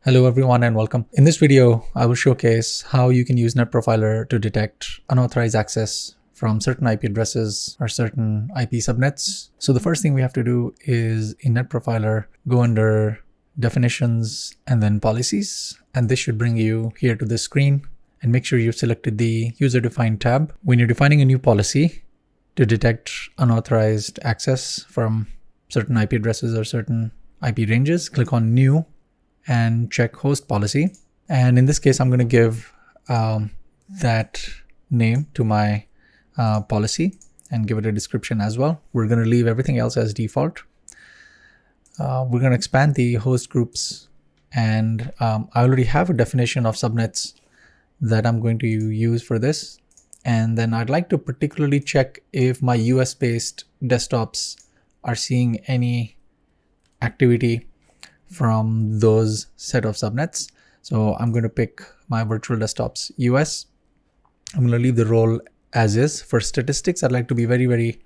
Hello everyone and welcome. In this video, I will showcase how you can use NetProfiler to detect unauthorized access from certain IP addresses or certain IP subnets. So the first thing we have to do is in NetProfiler, go under definitions and then policies. And this should bring you here to this screen and make sure you've selected the user defined tab. When you're defining a new policy to detect unauthorized access from certain IP addresses or certain IP ranges, click on new and check host policy. And in this case, I'm going to give that name to my policy and give it a description as well. We're going to leave everything else as default. We're going to expand the host groups, and I already have a definition of subnets that I'm going to use for this. And then I'd like to particularly check if my US-based desktops are seeing any activity from those set of subnets. So I'm going to pick my virtual desktops US. I'm going to leave the role as is. For statistics, I'd like to be very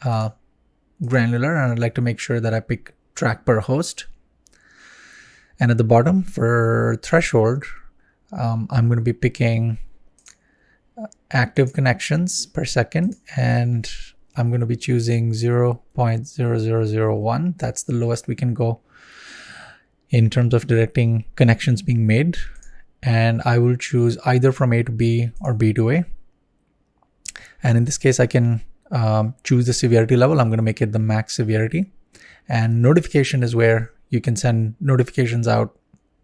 granular, and I'd like to make sure that I pick track per host. And at the bottom for threshold, I'm going to be picking active connections per second, and I'm going to be choosing 0.0001. That's the lowest we can go in terms of detecting connections being made. And I will choose either from A to B or B to A. And in this case, I can choose the severity level. I'm going to make it the max severity. And notification is where you can send notifications out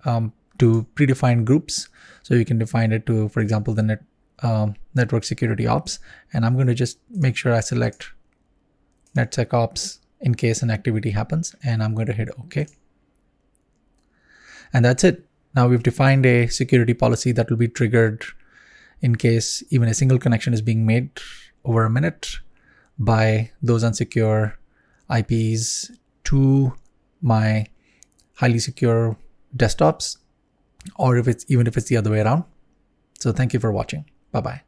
to predefined groups. So you can define it to, for example, the network security ops. And I'm going to just make sure I select NetSecOps in case an activity happens. And I'm going to hit OK. And that's it. Now we've defined a security policy that will be triggered in case even a single connection is being made over a minute by those unsecure IPs to my highly secure desktops, or even if it's the other way around. So thank you for watching. Bye-bye.